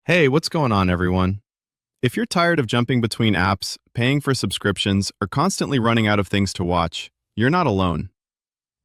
Hey, what's going on, everyone? If you're tired of jumping between apps, paying for subscriptions, or constantly running out of things to watch, you're not alone.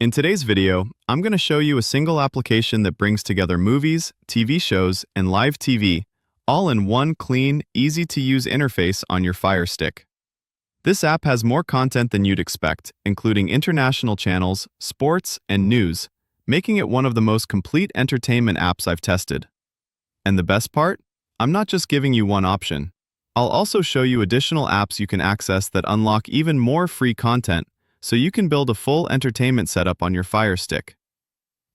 In today's video, I'm going to show you a single application that brings together movies, TV shows, and live TV, all in one clean, easy-to-use interface on your Fire Stick. This app has more content than you'd expect, including international channels, sports, and news, making it one of the most complete entertainment apps I've tested. And the best part? I'm not just giving you one option. I'll also show you additional apps you can access that unlock even more free content, so you can build a full entertainment setup on your Fire Stick.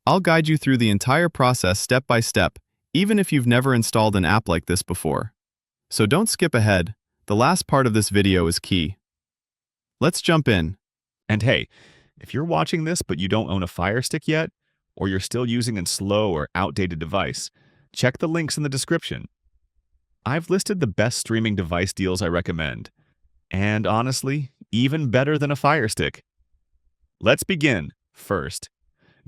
I'll guide you through the entire process step by step, even if you've never installed an app like this before. So don't skip ahead. The last part of this video is key. Let's jump in. And hey, if you're watching this but you don't own a Fire Stick yet, or you're still using a slow or outdated device, check the links in the description. I've listed the best streaming device deals I recommend, and honestly, even better than a Fire Stick. Let's begin. First,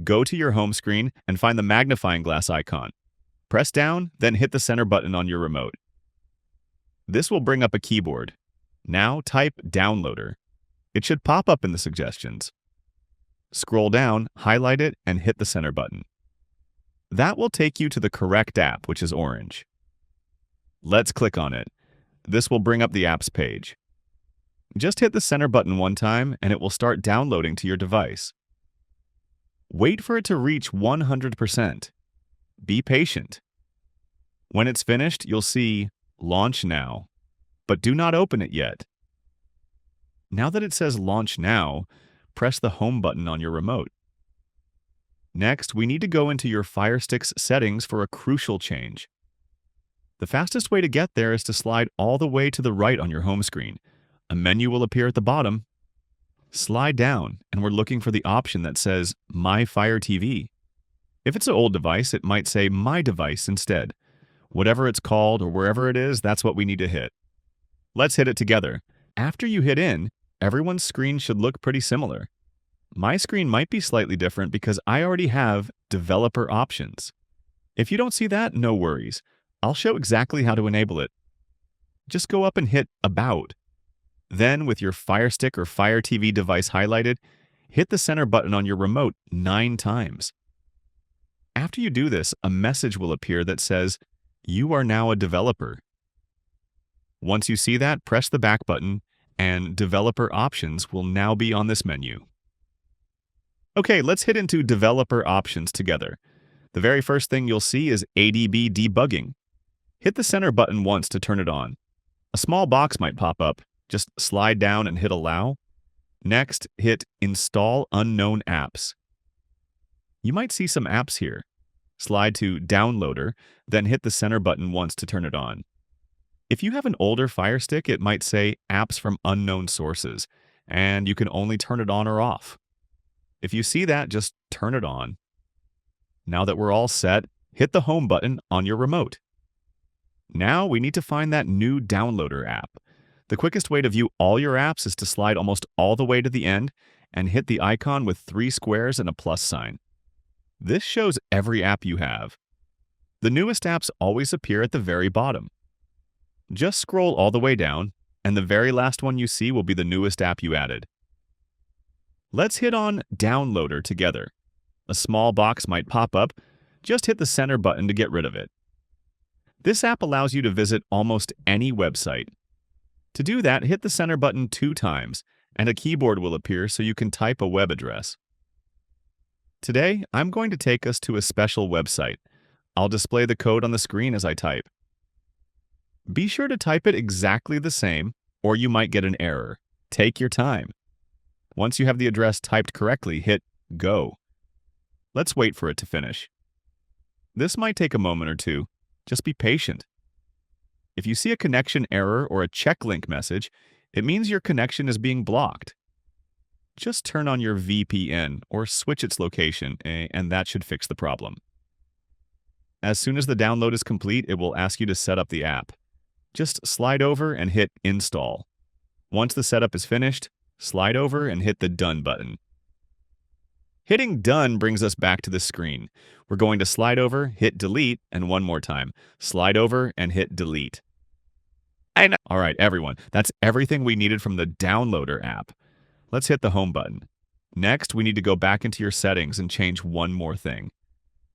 go to your home screen and find the magnifying glass icon. Press down, then hit the center button on your remote. This will bring up a keyboard. Now type Downloader. It should pop up in the suggestions. Scroll down, highlight it, and hit the center button. That will take you to the correct app, which is orange. Let's click on it. This will bring up the apps page. Just hit the center button one time and it will start downloading to your device. Wait for it to reach 100%. Be patient. When it's finished, you'll see Launch Now, but do not open it yet. Now that it says Launch Now, press the Home button on your remote. Next, we need to go into your Fire Stick's settings for a crucial change. The fastest way to get there is to slide all the way to the right on your home screen. A menu will appear at the bottom. Slide down, and we're looking for the option that says My Fire TV. If it's an old device, it might say My Device instead. Whatever it's called or wherever it is, that's what we need to hit. Let's hit it together. After you hit in, everyone's screen should look pretty similar. My screen might be slightly different because I already have Developer Options. If you don't see that, no worries. I'll show exactly how to enable it. Just go up and hit About. Then, with your Fire Stick or Fire TV device highlighted, hit the center button on your remote 9 times. After you do this, a message will appear that says, You are now a developer. Once you see that, press the back button, and Developer Options will now be on this menu. Okay, let's hit into Developer Options together. The very first thing you'll see is ADB debugging. Hit the center button once to turn it on. A small box might pop up. Just slide down and hit Allow. Next, hit Install Unknown Apps. You might see some apps here. Slide to Downloader, then hit the center button once to turn it on. If you have an older Fire Stick, it might say Apps from Unknown Sources, and you can only turn it on or off. If you see that, just turn it on. Now that we're all set, hit the Home button on your remote. Now we need to find that new Downloader app. The quickest way to view all your apps is to slide almost all the way to the end and hit the icon with 3 squares and a plus sign. This shows every app you have. The newest apps always appear at the very bottom. Just scroll all the way down, and the very last one you see will be the newest app you added. Let's hit on Downloader together. A small box might pop up. Just hit the center button to get rid of it. This app allows you to visit almost any website. To do that, hit the center button 2 times, and a keyboard will appear so you can type a web address. Today, I'm going to take us to a special website. I'll display the code on the screen as I type. Be sure to type it exactly the same, or you might get an error. Take your time. Once you have the address typed correctly, hit Go. Let's wait for it to finish. This might take a moment or two. Just be patient. If you see a connection error or a check link message, it means your connection is being blocked. Just turn on your VPN or switch its location, and that should fix the problem. As soon as the download is complete, it will ask you to set up the app. Just slide over and hit Install. Once the setup is finished, slide over and hit the Done button. Hitting Done brings us back to the screen. We're going to slide over, hit Delete, and one more time. Slide over and hit Delete. All right, everyone, that's everything we needed from the Downloader app. Let's hit the Home button. Next, we need to go back into your settings and change one more thing.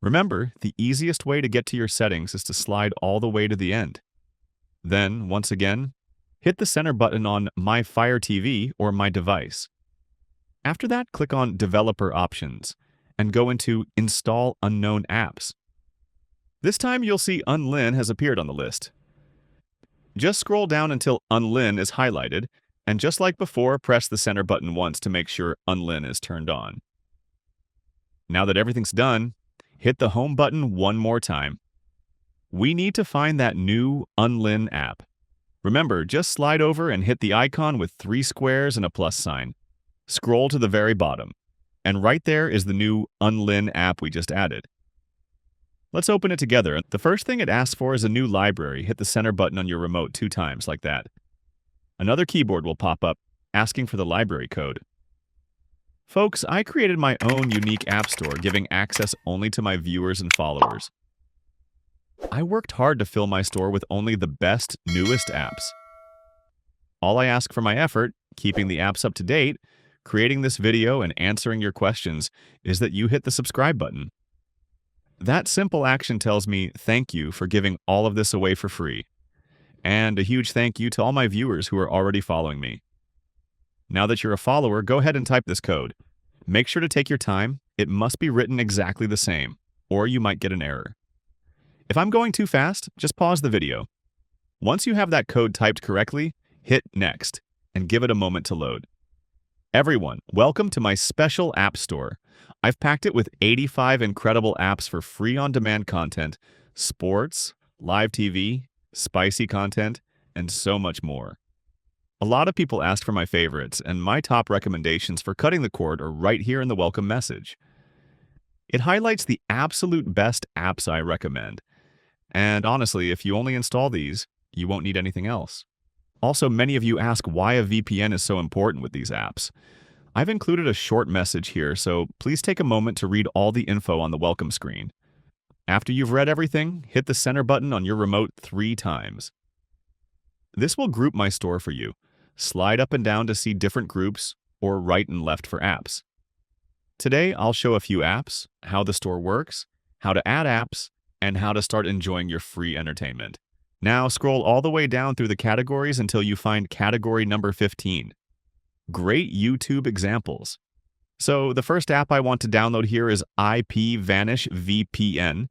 Remember, the easiest way to get to your settings is to slide all the way to the end. Then, once again, hit the center button on My Fire TV or My Device. After that, click on Developer Options and go into Install Unknown Apps. This time, you'll see Unlinked has appeared on the list. Just scroll down until Unlinked is highlighted, and just like before, press the center button once to make sure Unlinked is turned on. Now that everything's done, hit the Home button one more time. We need to find that new Unlinked app. Remember, just slide over and hit the icon with 3 squares and a plus sign. Scroll to the very bottom, and right there is the new Unlinked app we just added. Let's open it together. The first thing it asks for is a new library. Hit the center button on your remote 2 times, like that. Another keyboard will pop up, asking for the library code. Folks, I created my own unique app store, giving access only to my viewers and followers. I worked hard to fill my store with only the best, newest apps. All I ask for my effort, keeping the apps up to date, creating this video, and answering your questions, is that you hit the subscribe button. That simple action tells me thank you for giving all of this away for free. And a huge thank you to all my viewers who are already following me. Now that you're a follower, go ahead and type this code. Make sure to take your time. It must be written exactly the same, or you might get an error. If I'm going too fast, just pause the video. Once you have that code typed correctly, hit Next and give it a moment to load. Everyone, welcome to my special app store. I've packed it with 85 incredible apps for free on-demand content, sports, live TV, spicy content, and so much more. A lot of people asked for my favorites, and my top recommendations for cutting the cord are right here in the welcome message. It highlights the absolute best apps I recommend. And honestly, if you only install these, you won't need anything else. Also, many of you ask why a VPN is so important with these apps. I've included a short message here, so please take a moment to read all the info on the welcome screen. After you've read everything, hit the center button on your remote 3 times. This will group my store for you. Slide up and down to see different groups, or right and left for apps. Today, I'll show a few apps, how the store works, how to add apps, and how to start enjoying your free entertainment. Now scroll all the way down through the categories until you find category number 15. Great YouTube examples. So the first app I want to download here is IPVanish VPN.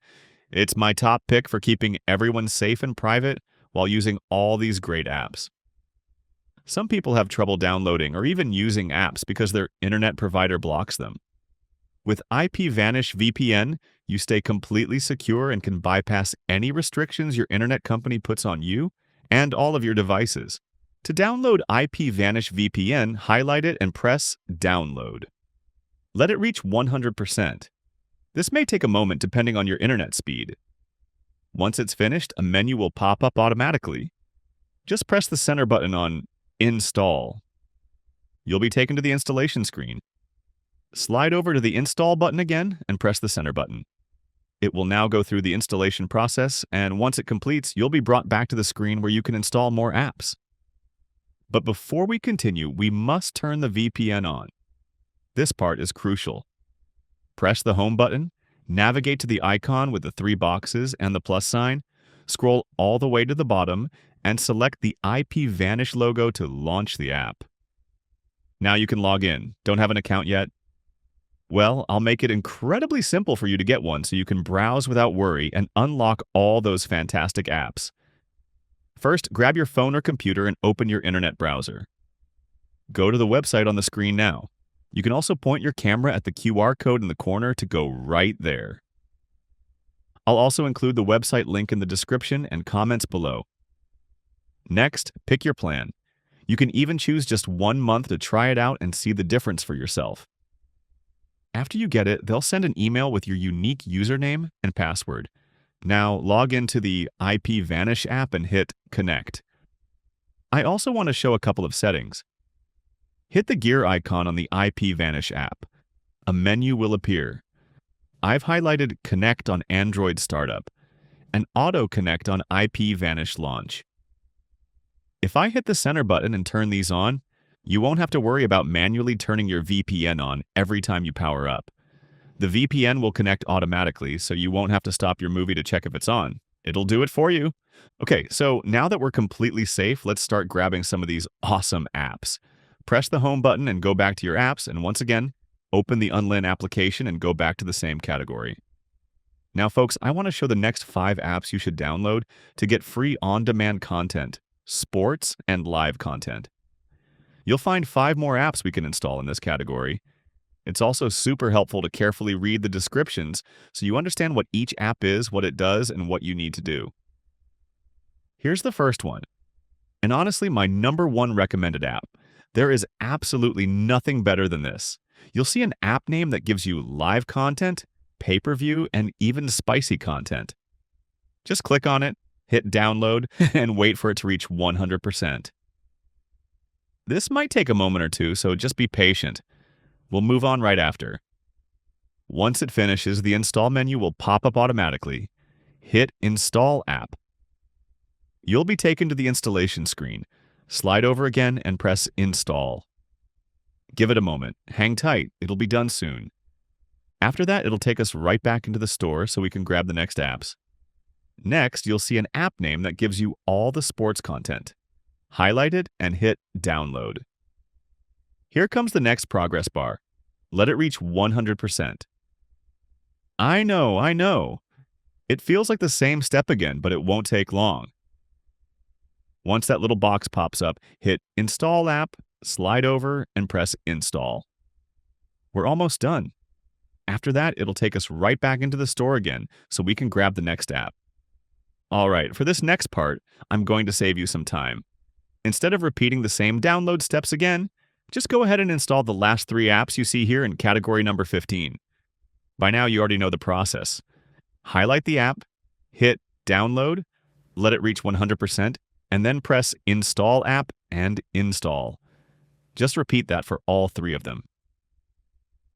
It's my top pick for keeping everyone safe and private while using all these great apps. Some people have trouble downloading or even using apps because their internet provider blocks them. With IPVanish VPN, you stay completely secure and can bypass any restrictions your internet company puts on you and all of your devices. To download IPVanish VPN, highlight it and press Download. Let it reach 100%. This may take a moment depending on your internet speed. Once it's finished, a menu will pop up automatically. Just press the center button on Install. You'll be taken to the installation screen. Slide over to the Install button again and press the center button. It will now go through the installation process, and once it completes, you'll be brought back to the screen where you can install more apps. But before we continue, we must turn the VPN on. This part is crucial. Press the Home button, navigate to the icon with the 3 boxes and the plus sign, scroll all the way to the bottom, and select the IPVanish logo to launch the app. Now you can log in. Don't have an account yet? Well, I'll make it incredibly simple for you to get one so you can browse without worry and unlock all those fantastic apps. First, grab your phone or computer and open your internet browser. Go to the website on the screen now. You can also point your camera at the QR code in the corner to go right there. I'll also include the website link in the description and comments below. Next, pick your plan. You can even choose just 1 month to try it out and see the difference for yourself. After you get it, they'll send an email with your unique username and password. Now, log into the IPVanish app and hit Connect. I also want to show a couple of settings. Hit the gear icon on the IPVanish app. A menu will appear. I've highlighted Connect on Android Startup and Auto Connect on IP Vanish Launch. If I hit the center button and turn these on, you won't have to worry about manually turning your VPN on every time you power up. The VPN will connect automatically, so you won't have to stop your movie to check if it's on. It'll do it for you. Okay, so now that we're completely safe, let's start grabbing some of these awesome apps. Press the home button and go back to your apps, and once again, open the Unlinked application and go back to the same category. Now, folks, I want to show the next 5 apps you should download to get free on-demand content, sports, and live content. You'll find 5 more apps we can install in this category. It's also super helpful to carefully read the descriptions so you understand what each app is, what it does, and what you need to do. Here's the first one, and honestly, my #1 recommended app. There is absolutely nothing better than this. You'll see an app name that gives you live content, pay-per-view, and even spicy content. Just click on it, hit download, and wait for it to reach 100%. This might take a moment or two, so just be patient. We'll move on right after. Once it finishes, the install menu will pop up automatically. Hit Install App. You'll be taken to the installation screen. Slide over again and press Install. Give it a moment. Hang tight. It'll be done soon. After that, it'll take us right back into the store so we can grab the next apps. Next, you'll see an app name that gives you all the sports content. Highlight it and hit Download. Here comes the next progress bar. Let it reach 100%. I know. It feels like the same step again, but it won't take long. Once that little box pops up, hit Install App, slide over, and press Install. We're almost done. After that, it'll take us right back into the store again, so we can grab the next app. All right, for this next part, I'm going to save you some time. Instead of repeating the same download steps again, just go ahead and install the last 3 apps you see here in category number 15. By now, you already know the process. Highlight the app, hit Download, let it reach 100%, and then press Install App and Install. Just repeat that for all 3 of them.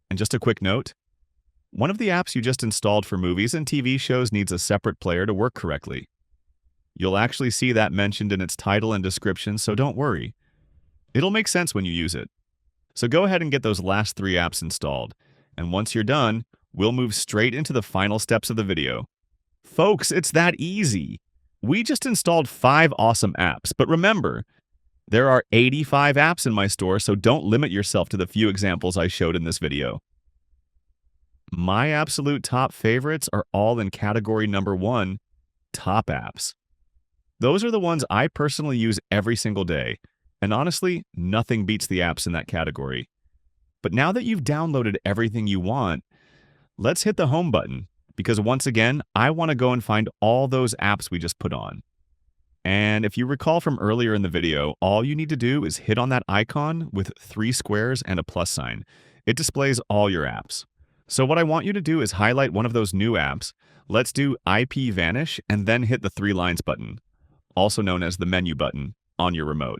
And just a quick note, one of the apps you just installed for movies and TV shows needs a separate player to work correctly. You'll actually see that mentioned in its title and description, so don't worry. It'll make sense when you use it. So go ahead and get those last 3 apps installed, and once you're done, we'll move straight into the final steps of the video. Folks, it's that easy. We just installed 5 awesome apps, but remember, there are 85 apps in my store, so don't limit yourself to the few examples I showed in this video. My absolute top favorites are all in category number 1, top apps. Those are the ones I personally use every single day. And honestly, nothing beats the apps in that category. But now that you've downloaded everything you want, let's hit the home button, because once again, I want to go and find all those apps we just put on. And if you recall from earlier in the video, all you need to do is hit on that icon with 3 squares and a plus sign. It displays all your apps. So what I want you to do is highlight one of those new apps. Let's do IP Vanish and then hit the 3 lines button, also known as the menu button, on your remote.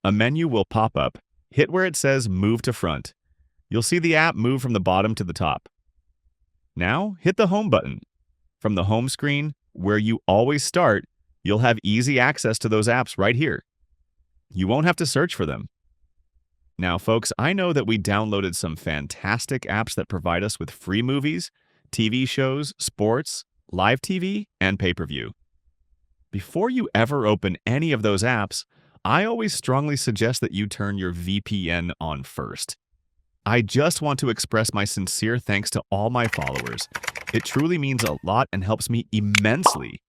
A menu will pop up. Hit where it says Move to Front. You'll see the app move from the bottom to the top. Now, hit the Home button. From the home screen, where you always start, you'll have easy access to those apps right here. You won't have to search for them. Now, folks, I know that we downloaded some fantastic apps that provide us with free movies, TV shows, sports, live TV, and pay-per-view. Before you ever open any of those apps, I always strongly suggest that you turn your VPN on first. I just want to express my sincere thanks to all my followers. It truly means a lot and helps me immensely.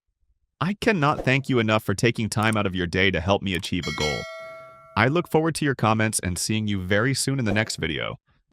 I cannot thank you enough for taking time out of your day to help me achieve a goal. I look forward to your comments and seeing you very soon in the next video.